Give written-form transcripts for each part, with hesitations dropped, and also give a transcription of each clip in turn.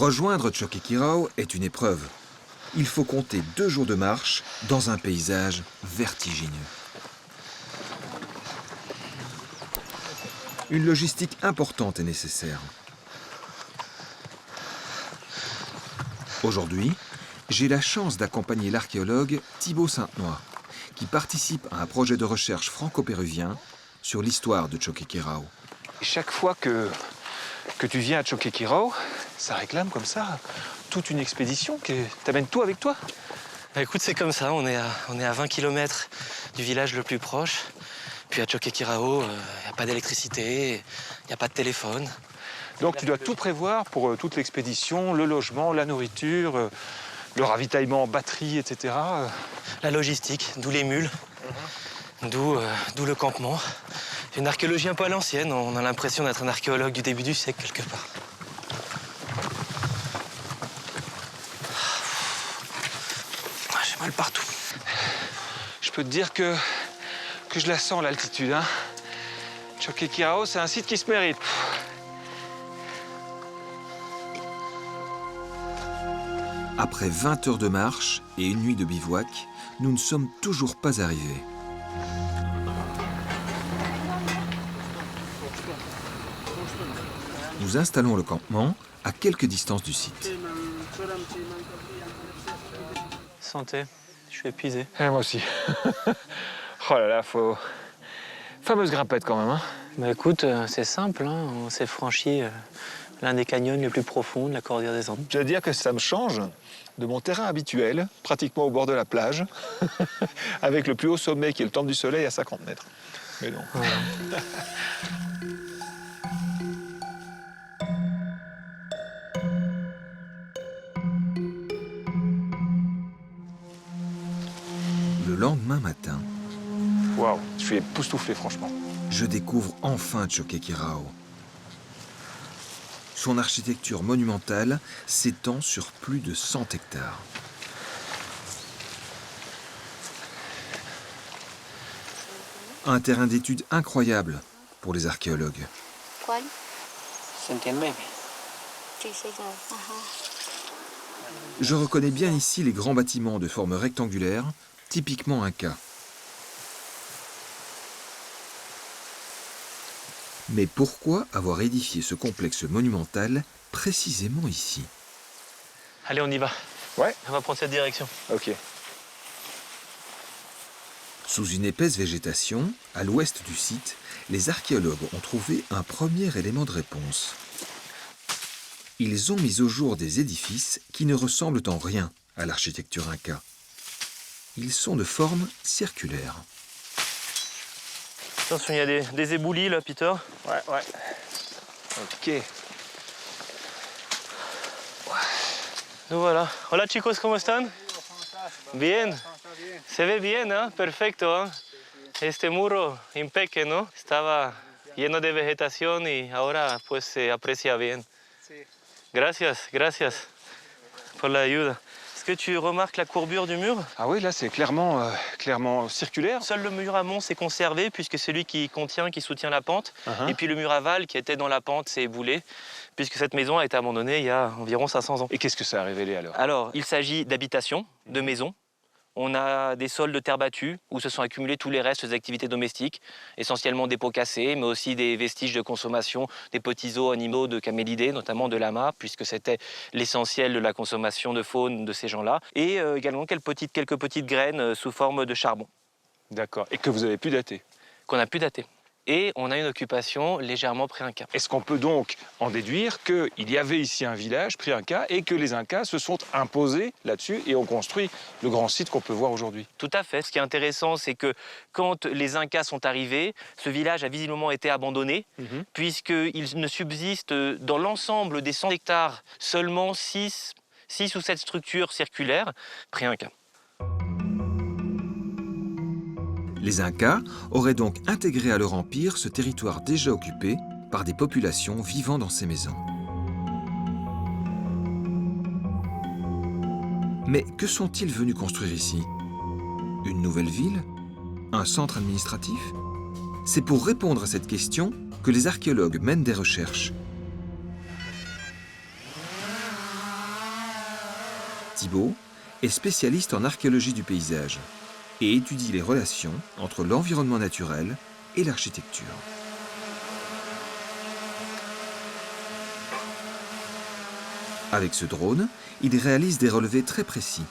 Rejoindre Choquequirao est une épreuve. Il faut compter 2 jours de marche dans un paysage vertigineux. Une logistique importante est nécessaire. Aujourd'hui, j'ai la chance d'accompagner l'archéologue Thibaut Saintenoy, qui participe à un projet de recherche franco-péruvien sur l'histoire de Choquequirao. Chaque fois que tu viens à Choquequirao, ça réclame comme ça toute une expédition. T'amènes tout avec toi? Bah écoute, c'est comme ça, on est à 20 km du village le plus proche. Puis à Choquequirao, il n'y a pas d'électricité, il n'y a pas de téléphone. Donc tu dois tout prévoir pour toute l'expédition, le logement, la nourriture, le ravitaillement en batterie, etc. La logistique, d'où les mules, d'où le campement. Une archéologie un peu à l'ancienne, on a l'impression d'être un archéologue du début du siècle quelque part. J'ai mal partout. Je peux te dire que je la sens, l'altitude. Hein. Choquequirao, c'est un site qui se mérite. Après 20 heures de marche et une nuit de bivouac, nous ne sommes toujours pas arrivés. Nous installons le campement à quelques distances du site. Santé, je suis épuisé. Et moi aussi. Oh là là, faut... Fameuse grimpette quand même. Hein. Bah écoute, c'est simple, hein. On s'est franchi l'un des canyons les plus profonds de la Cordillère des Andes. Je veux dire que ça me change de mon terrain habituel, pratiquement au bord de la plage, avec le plus haut sommet qui est le Temple du Soleil à 50 mètres. Mais non. Voilà. Le lendemain matin, Waouh, je suis époustouflé franchement. je découvre enfin Choquequirao. Son architecture monumentale s'étend sur plus de 100 hectares. Un terrain d'étude incroyable pour les archéologues. ¿Cuál? 69. Sí, señor. Ajá. Je reconnais bien ici les grands bâtiments de forme rectangulaire, typiquement inca. Mais pourquoi avoir édifié ce complexe monumental précisément ici? Allez, on y va. Ouais. On va prendre cette direction. Ok. Sous une épaisse végétation, à l'ouest du site, les archéologues ont trouvé un premier élément de réponse. Ils ont mis au jour des édifices qui ne ressemblent en rien à l'architecture inca. Ils sont de forme circulaire. Attention, il y a des éboulis là, Peter. Ouais. Ok. Nous voilà. Hola chicos, ¿cómo están? Bien. Se ve bien, ¿eh? Perfecto. ¿Eh? Este muro impecable, ¿no? Estaba lleno de vegetación y ahora pues se aprecia bien. Gracias por la ayuda. Est-ce que tu remarques la courbure du mur? Ah oui, là c'est clairement circulaire. Seul le mur amont s'est conservé puisque c'est lui qui soutient la pente. Et puis le mur aval qui était dans la pente s'est éboulé puisque cette maison a été abandonnée il y a environ 500 ans. Et qu'est-ce que ça a révélé alors? Alors, il s'agit d'habitations, de maisons. On a des sols de terre battue où se sont accumulés tous les restes des activités domestiques, essentiellement des pots cassés, mais aussi des vestiges de consommation, des petits os animaux de camélidés, notamment de lamas, puisque c'était l'essentiel de la consommation de faune de ces gens-là, et également quelques petites graines sous forme de charbon. D'accord. Et que vous avez pu dater? Qu'on a pu dater. Et on a une occupation légèrement pré-inca. Est-ce qu'on peut donc en déduire qu'il y avait ici un village pré-inca et que les Incas se sont imposés là-dessus et ont construit le grand site qu'on peut voir aujourd'hui? Tout à fait. Ce qui est intéressant, c'est que quand les Incas sont arrivés, ce village a visiblement été abandonné, puisqu'il ne subsiste dans l'ensemble des 100 hectares seulement 6 ou 7 structures circulaires pré-inca. Les Incas auraient donc intégré à leur empire ce territoire déjà occupé par des populations vivant dans ces maisons. Mais que sont-ils venus construire ici? Une nouvelle ville? Un centre administratif? C'est pour répondre à cette question que les archéologues mènent des recherches. Thibault est spécialiste en archéologie du paysage et étudie les relations entre l'environnement naturel et l'architecture. Avec ce drone, il réalise des relevés très précis,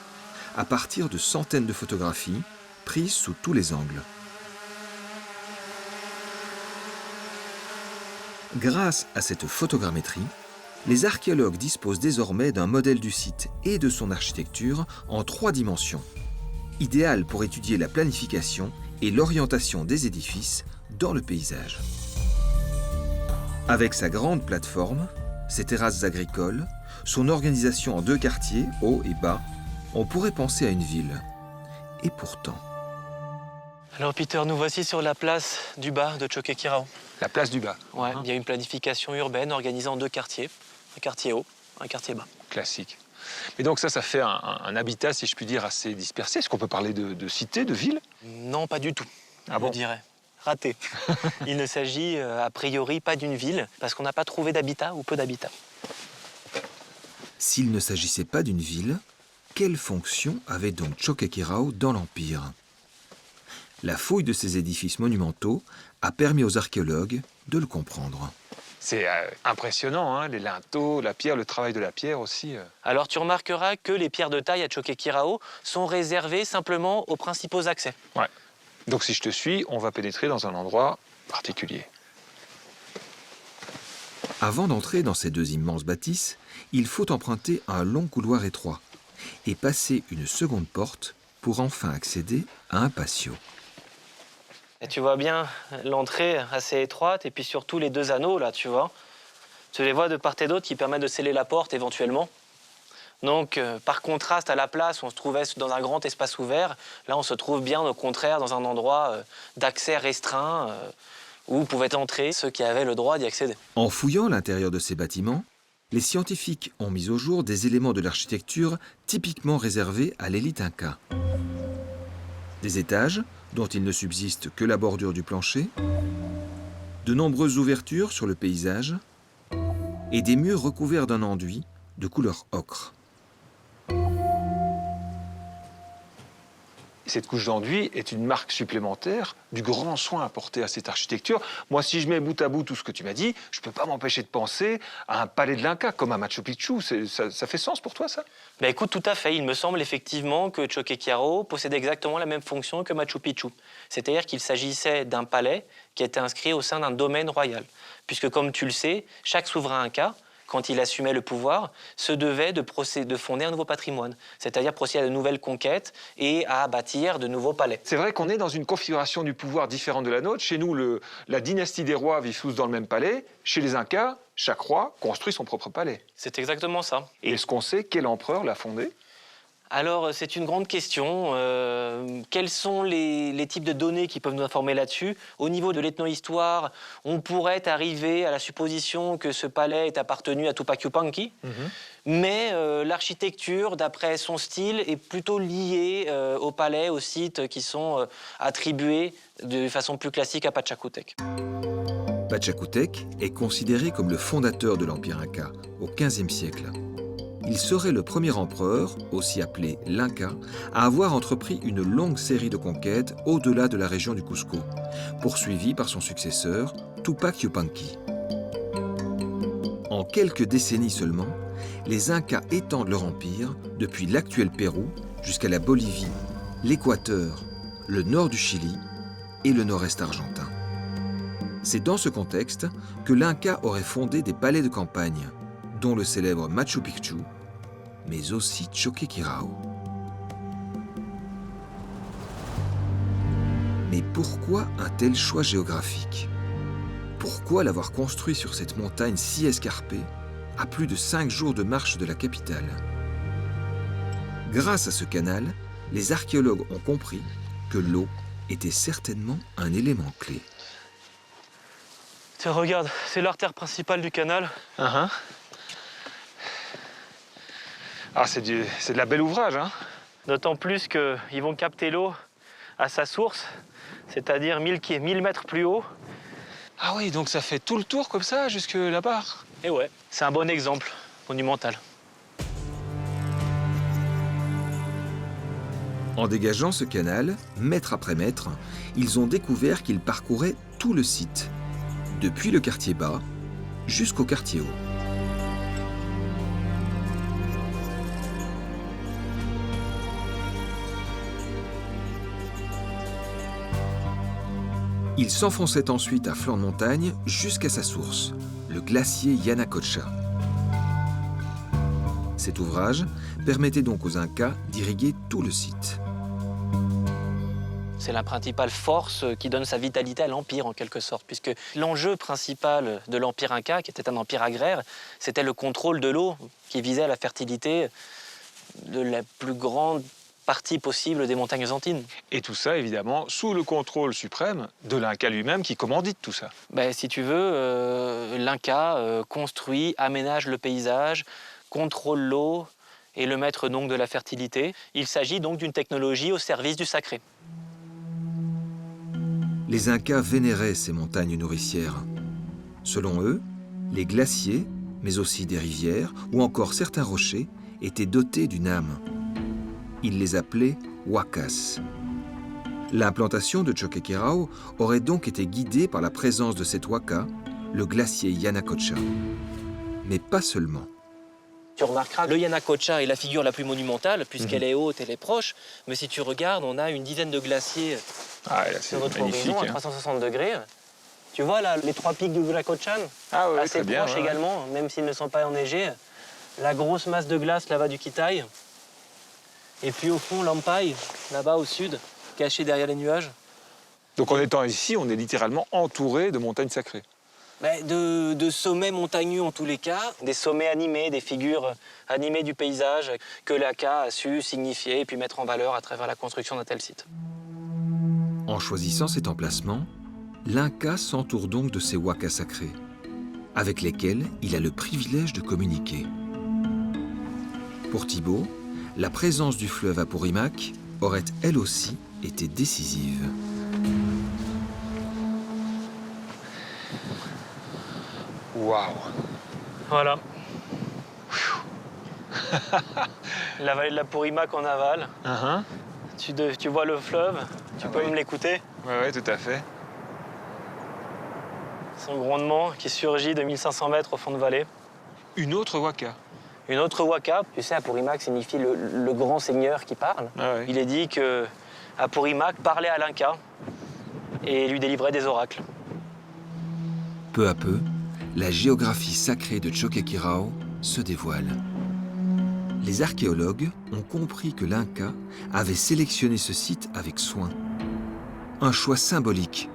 à partir de centaines de photographies prises sous tous les angles. Grâce à cette photogrammétrie, les archéologues disposent désormais d'un modèle du site et de son architecture en 3 dimensions, idéal pour étudier la planification et l'orientation des édifices dans le paysage. Avec sa grande plateforme, ses terrasses agricoles, son organisation en 2 quartiers, haut et bas, on pourrait penser à une ville. Et pourtant... Alors Peter, nous voici sur la place du bas de Choquequirao. La place du bas. Ouais, il y a une planification urbaine organisée en 2 quartiers. Un quartier haut, un quartier bas. Classique. Mais donc ça fait un habitat, si je puis dire, assez dispersé. Est-ce qu'on peut parler de cité, de ville? Non, pas du tout, Ah bon? je dirais. Raté. Il ne s'agit a priori pas d'une ville, parce qu'on n'a pas trouvé d'habitat ou peu d'habitat. S'il ne s'agissait pas d'une ville, quelle fonction avait donc Choquequirao dans l'Empire? La fouille de ces édifices monumentaux a permis aux archéologues de le comprendre. C'est impressionnant, hein, les linteaux, la pierre, le travail de la pierre aussi. Alors tu remarqueras que les pierres de taille à Choquequirao sont réservées simplement aux principaux accès. Ouais. Donc si je te suis, on va pénétrer dans un endroit particulier. Avant d'entrer dans ces 2 immenses bâtisses, il faut emprunter un long couloir étroit et passer une seconde porte pour enfin accéder à un patio. Et tu vois bien l'entrée assez étroite et puis surtout les 2 anneaux là, tu vois. Tu les vois de part et d'autre qui permettent de sceller la porte éventuellement. Donc par contraste à la place où on se trouvait dans un grand espace ouvert, là on se trouve bien au contraire dans un endroit d'accès restreint où pouvaient entrer ceux qui avaient le droit d'y accéder. En fouillant l'intérieur de ces bâtiments, les scientifiques ont mis au jour des éléments de l'architecture typiquement réservés à l'élite inca. Des étages dont il ne subsiste que la bordure du plancher, de nombreuses ouvertures sur le paysage et des murs recouverts d'un enduit de couleur ocre. Cette couche d'enduit est une marque supplémentaire du grand soin apporté à cette architecture. Moi, si je mets bout à bout tout ce que tu m'as dit, je ne peux pas m'empêcher de penser à un palais de l'Inca, comme à Machu Picchu. Ça fait sens pour toi, ça? Ben écoute, tout à fait. Il me semble effectivement que Choquequirao possède exactement la même fonction que Machu Picchu. C'est-à-dire qu'il s'agissait d'un palais qui était inscrit au sein d'un domaine royal. Puisque, comme tu le sais, chaque souverain inca, quand il assumait le pouvoir, se devait de fonder un nouveau patrimoine, c'est-à-dire procéder à de nouvelles conquêtes et à bâtir de nouveaux palais. C'est vrai qu'on est dans une configuration du pouvoir différente de la nôtre. Chez nous, la dynastie des rois vit tous dans le même palais. Chez les Incas, chaque roi construit son propre palais. C'est exactement ça. Et est-ce qu'on sait quel empereur l'a fondé? Alors, c'est une grande question. Quels sont les types de données qui peuvent nous informer là-dessus? Au niveau de l'ethnohistoire, on pourrait arriver à la supposition que ce palais est appartenu à Tupac Yupanqui, mais l'architecture, d'après son style, est plutôt liée au palais, aux sites qui sont attribués de façon plus classique à Pachacútec. Pachacútec est considéré comme le fondateur de l'Empire Inca au XVe siècle. Il serait le premier empereur, aussi appelé l'Inca, à avoir entrepris une longue série de conquêtes au-delà de la région du Cusco, poursuivi par son successeur, Tupac Yupanqui. En quelques décennies seulement, les Incas étendent leur empire depuis l'actuel Pérou jusqu'à la Bolivie, l'Équateur, le nord du Chili et le nord-est argentin. C'est dans ce contexte que l'Inca aurait fondé des palais de campagne, dont le célèbre Machu Picchu, mais aussi Choquequirao. Mais pourquoi un tel choix géographique? Pourquoi l'avoir construit sur cette montagne si escarpée, à plus de 5 jours de marche de la capitale? Grâce à ce canal, les archéologues ont compris que l'eau était certainement un élément clé. Tiens, regarde, c'est l'artère principale du canal. Ah, c'est de la belle ouvrage, hein? D'autant plus qu'ils vont capter l'eau à sa source, c'est-à-dire 1000 mètres plus haut. Ah oui, donc ça fait tout le tour comme ça, jusque là-bas. Et ouais, c'est un bon exemple monumental. En dégageant ce canal, mètre après mètre, ils ont découvert qu'il parcourait tout le site, depuis le quartier bas jusqu'au quartier haut. Il s'enfonçait ensuite à flanc de montagne jusqu'à sa source, le glacier Yanacocha. Cet ouvrage permettait donc aux Incas d'irriguer tout le site. C'est la principale force qui donne sa vitalité à l'Empire, en quelque sorte, puisque l'enjeu principal de l'Empire Inca, qui était un empire agraire, c'était le contrôle de l'eau, qui visait à la fertilité de la plus grande partie possible des montagnes andines. Et tout ça, évidemment, sous le contrôle suprême de l'Inca lui-même qui commandite tout ça. Ben, si tu veux, l'Inca construit, aménage le paysage, contrôle l'eau et le maître donc de la fertilité. Il s'agit donc d'une technologie au service du sacré. Les Incas vénéraient ces montagnes nourricières. Selon eux, les glaciers, mais aussi des rivières ou encore certains rochers, étaient dotés d'une âme. Ils les appelaient Huacas. L'implantation de Choqquequirao aurait donc été guidée par la présence de cet Huaca, le glacier Yanacocha. Mais pas seulement. Tu remarqueras, le Yanacocha est la figure la plus monumentale, puisqu'elle est haute, elle est proche. Mais si tu regardes, on a une dizaine de glaciers sur notre horizon, à 360 degrés. Tu vois là, les trois pics du Gulacochan, assez proches également, même s'ils ne sont pas enneigés. La grosse masse de glace là-bas du Kitay. Et puis au fond, l'Ampay, là-bas au sud, caché derrière les nuages. Donc en étant ici, on est littéralement entouré de montagnes sacrées. De sommets montagneux en tous les cas, des sommets animés, des figures animées du paysage que l'Inca a su signifier et puis mettre en valeur à travers la construction d'un tel site. En choisissant cet emplacement, l'Inca s'entoure donc de ces Huacas sacrés, avec lesquels il a le privilège de communiquer. Pour Thibaut, la présence du fleuve Apurimac aurait elle aussi été décisive. Waouh! Voilà. La vallée de l'Apurimac en aval. Tu vois le fleuve, tu peux même l'écouter. Oui, tout à fait. Son grondement qui surgit de 1500 mètres au fond de vallée. Une autre Huaca. Une autre Huaca, tu sais, Apurimac signifie le grand seigneur qui parle. Il est dit que Apurimac parlait à l'Inca et lui délivrait des oracles. Peu à peu, la géographie sacrée de Choqquequirao se dévoile. Les archéologues ont compris que l'Inca avait sélectionné ce site avec soin. Un choix symbolique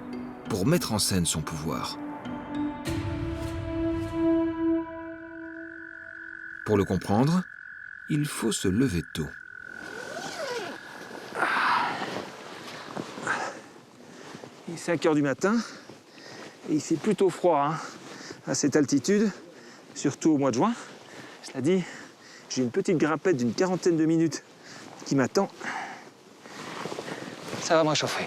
pour mettre en scène son pouvoir. Pour le comprendre, il faut se lever tôt. Il est 5 h du matin et il fait plutôt froid à cette altitude, surtout au mois de juin. Cela dit, j'ai une petite grimpette d'une 40aine de minutes qui m'attend. Ça va me réchauffer.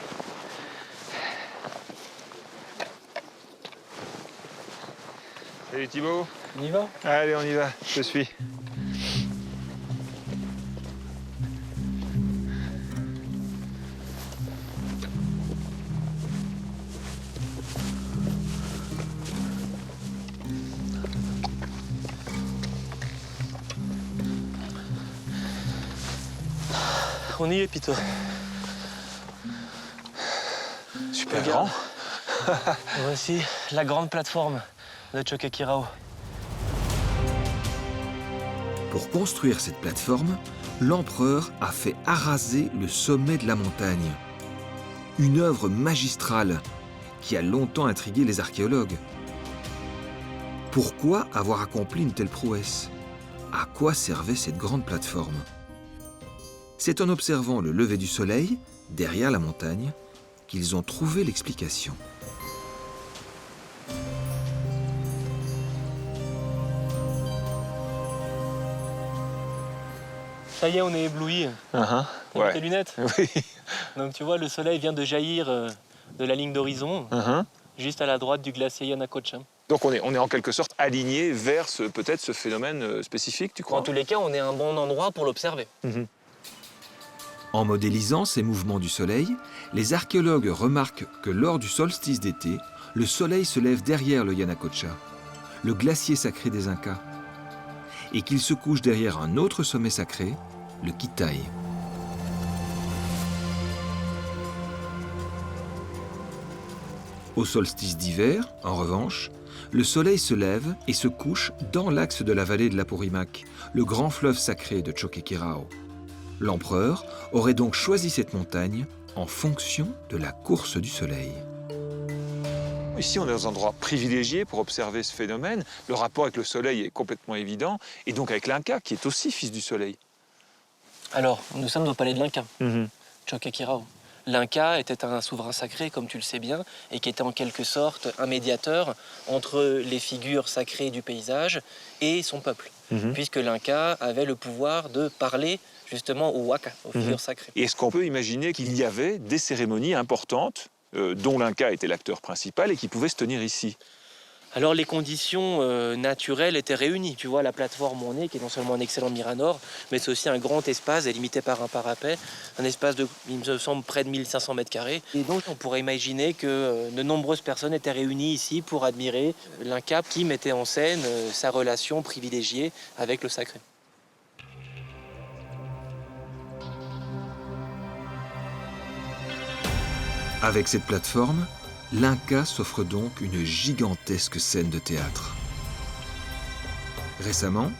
Salut Thibaut. On y va? Allez, on y va, je te suis. On y est, Pito. Super grand. Voici la grande plateforme de Choqquequirao. Pour construire cette plateforme, l'empereur a fait araser le sommet de la montagne. Une œuvre magistrale qui a longtemps intrigué les archéologues. Pourquoi avoir accompli une telle prouesse? À quoi servait cette grande plateforme? C'est en observant le lever du soleil, derrière la montagne, qu'ils ont trouvé l'explication. Ça y est, on est ébloui. Avec tes lunettes. Oui. Donc tu vois, le soleil vient de jaillir de la ligne d'horizon, juste à la droite du glacier Yanacocha. Donc on est en quelque sorte aligné vers peut-être ce phénomène spécifique, tu crois? En tous les cas, on est à un bon endroit pour l'observer. En modélisant ces mouvements du soleil, les archéologues remarquent que lors du solstice d'été, le soleil se lève derrière le Yanacocha, le glacier sacré des Incas, et qu'il se couche derrière un autre sommet sacré, le Quitay. Au solstice d'hiver, en revanche, le soleil se lève et se couche dans l'axe de la vallée de l'Apurimac, le grand fleuve sacré de Choquequirao. L'empereur aurait donc choisi cette montagne en fonction de la course du soleil. Ici, on est dans un endroit privilégié pour observer ce phénomène. Le rapport avec le soleil est complètement évident, et donc avec l'Inca, qui est aussi fils du soleil. Alors, nous sommes au palais de l'Inca, Choquequirao. L'Inca était un souverain sacré, comme tu le sais bien, et qui était en quelque sorte un médiateur entre les figures sacrées du paysage et son peuple, puisque l'Inca avait le pouvoir de parler justement aux Waka, aux figures sacrées. Et est-ce qu'on peut imaginer qu'il y avait des cérémonies importantes dont l'Inca était l'acteur principal et qui pouvaient se tenir ici? Alors les conditions naturelles étaient réunies. Tu vois la plateforme où on est, qui est non seulement un excellent mirador, mais c'est aussi un grand espace délimité par un parapet, un espace de, il me semble, près de 1500 mètres carrés. Et donc on pourrait imaginer que de nombreuses personnes étaient réunies ici pour admirer l'Inca qui mettait en scène sa relation privilégiée avec le sacré. Avec cette plateforme, l'Inca s'offre donc une gigantesque scène de théâtre. Récemment,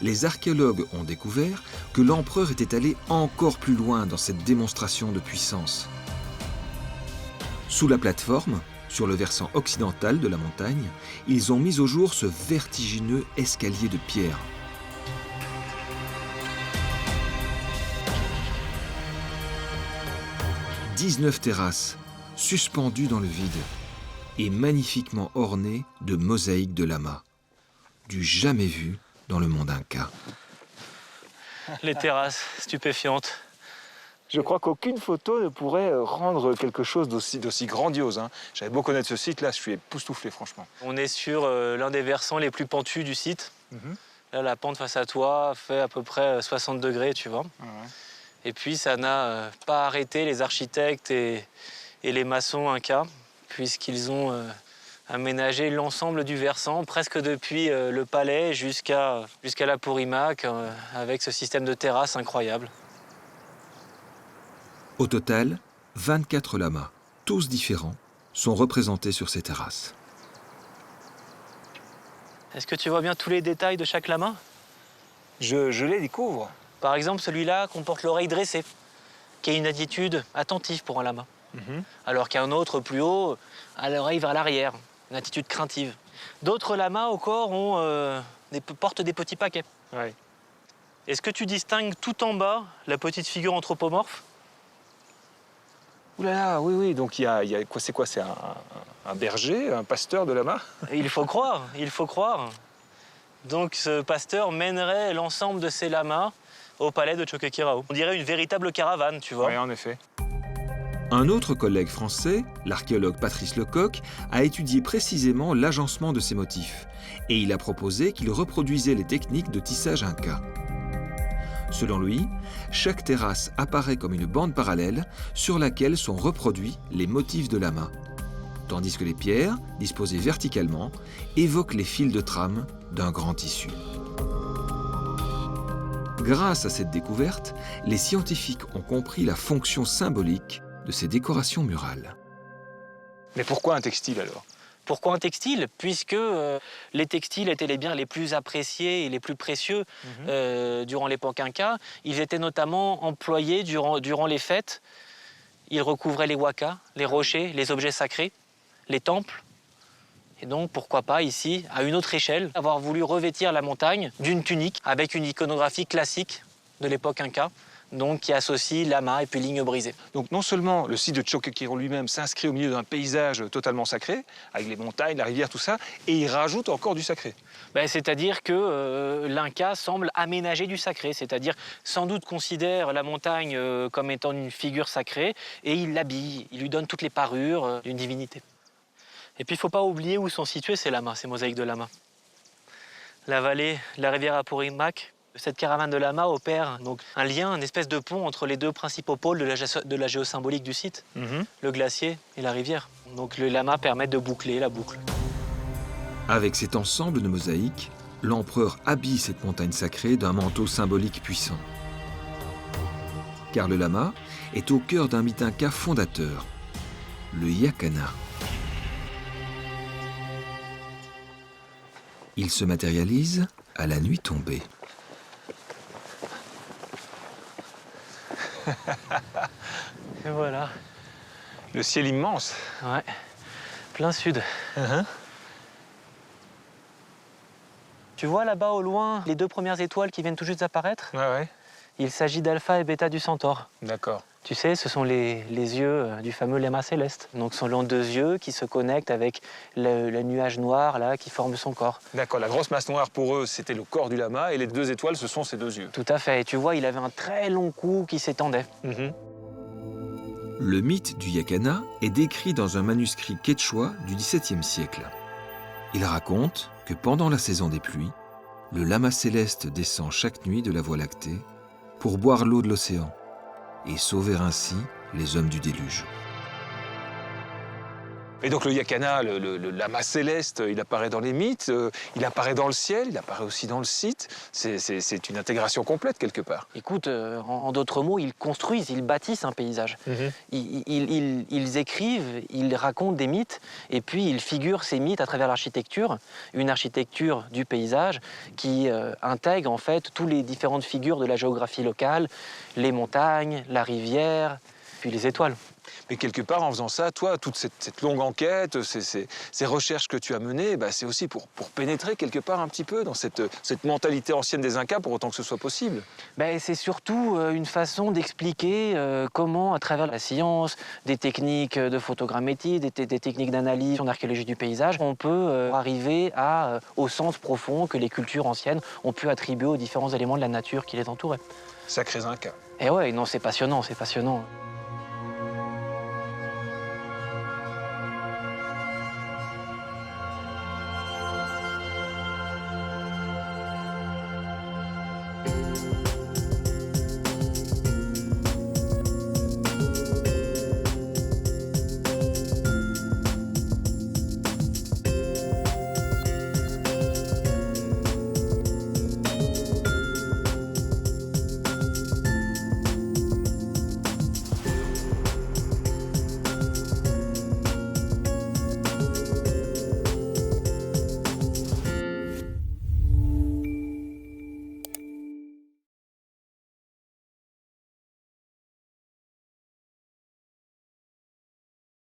les archéologues ont découvert que l'empereur était allé encore plus loin dans cette démonstration de puissance. Sous la plateforme, sur le versant occidental de la montagne, ils ont mis au jour ce vertigineux escalier de pierre. « 19 terrasses, suspendues dans le vide, et magnifiquement ornées de mosaïques de lama, du jamais vu dans le monde Inca. » Les terrasses stupéfiantes. Je crois qu'aucune photo ne pourrait rendre quelque chose d'aussi grandiose. J'avais beau connaître ce site-là, je suis époustouflé, franchement. On est sur l'un des versants les plus pentus du site. Là, la pente face à toi fait à peu près 60 degrés, tu vois. Et puis, ça n'a pas arrêté les architectes et les maçons incas, puisqu'ils ont aménagé l'ensemble du versant, presque depuis le palais jusqu'à l'Apurimac, avec ce système de terrasse incroyable. Au total, 24 lamas, tous différents, sont représentés sur ces terrasses. Est-ce que tu vois bien tous les détails de chaque lama? Je les découvre. Par exemple, celui-là comporte l'oreille dressée, qui est une attitude attentive pour un lama. Alors qu'un autre plus haut a l'oreille vers l'arrière, une attitude craintive. D'autres lamas au corps portent des petits paquets. Ouais. Est-ce que tu distingues tout en bas la petite figure anthropomorphe? Ouh là là, oui, donc il y a quoi, c'est quoi? C'est un berger, un pasteur de lama? Il faut croire, il faut croire. Donc ce pasteur mènerait l'ensemble de ces lamas au palais de Choquequirao. On dirait une véritable caravane, tu vois. Oui, en effet. Un autre collègue français, l'archéologue Patrice Lecoq, a étudié précisément l'agencement de ces motifs et il a proposé qu'il reproduisait les techniques de tissage inca. Selon lui, chaque terrasse apparaît comme une bande parallèle sur laquelle sont reproduits les motifs de lama, tandis que les pierres, disposées verticalement, évoquent les fils de trame d'un grand tissu. Grâce à cette découverte, les scientifiques ont compris la fonction symbolique de ces décorations murales. Mais pourquoi un textile alors? Pourquoi un textile? Puisque les textiles étaient les biens les plus appréciés et les plus précieux durant l'époque inca. Ils étaient notamment employés durant les fêtes. Ils recouvraient les wakas, les rochers, les objets sacrés, les temples. Et donc, pourquoi pas ici, à une autre échelle, avoir voulu revêtir la montagne d'une tunique avec une iconographie classique de l'époque inca, donc qui associe lama et puis ligne brisée. Donc non seulement le site de Choquequirao lui-même s'inscrit au milieu d'un paysage totalement sacré, avec les montagnes, la rivière, tout ça, et il rajoute encore du sacré. C'est-à-dire que l'Inca semble aménager du sacré, c'est-à-dire sans doute considère la montagne comme étant une figure sacrée, et il l'habille, il lui donne toutes les parures d'une divinité. Et puis il ne faut pas oublier où sont situés ces lamas, ces mosaïques de lamas. La vallée, la rivière Apurimac, Cette caravane de lama opère donc un lien, une espèce de pont entre les deux principaux pôles de la géosymbolique du site, le glacier et la rivière. Donc les lamas permettent de boucler la boucle. Avec cet ensemble de mosaïques, l'empereur habille cette montagne sacrée d'un manteau symbolique puissant. Car le lama est au cœur d'un mythe inca fondateur, le Yacana. Il se matérialise à la nuit tombée. Et voilà, Le ciel immense. ouais, plein sud. Tu vois là-bas au loin les deux premières étoiles qui viennent tout juste d'apparaître? Ouais. Il s'agit d'Alpha et Beta du Centaure. D'accord. Tu sais, ce sont les yeux du fameux lama céleste. Donc ce sont deux yeux qui se connectent avec le nuage noir là, qui forme son corps. D'accord. La grosse masse noire pour eux, c'était le corps du lama, et les deux étoiles, ce sont ces deux yeux. Tout à fait. Et tu vois, il avait un très long cou qui s'étendait. Le mythe du Yacana est décrit dans un manuscrit quechua du XVIIe siècle. Il raconte que pendant la saison des pluies, le lama céleste descend chaque nuit de la Voie lactée pour boire l'eau de l'océan et sauver ainsi les hommes du déluge. Et donc le Yacana, le lama céleste, il apparaît dans les mythes, il apparaît dans le ciel, il apparaît aussi dans le site. C'est une intégration complète quelque part. Écoute, en d'autres mots, ils construisent, ils bâtissent un paysage. Ils écrivent, ils racontent des mythes, et puis ils figurent ces mythes à travers l'architecture, une architecture du paysage qui intègre en fait toutes les différentes figures de la géographie locale, les montagnes, la rivière, puis les étoiles. Mais quelque part, en faisant ça, toi, toute cette longue enquête, ces recherches que tu as menées, bah, c'est aussi pour pénétrer quelque part un petit peu dans cette mentalité ancienne des Incas, pour autant que ce soit possible. Ben, c'est surtout une façon d'expliquer comment, à travers la science, des techniques de photogrammétrie, des techniques d'analyse en archéologie du paysage, on peut arriver au sens profond que les cultures anciennes ont pu attribuer aux différents éléments de la nature qui les entouraient. Sacrés Incas. Et ouais, non, c'est passionnant, c'est passionnant.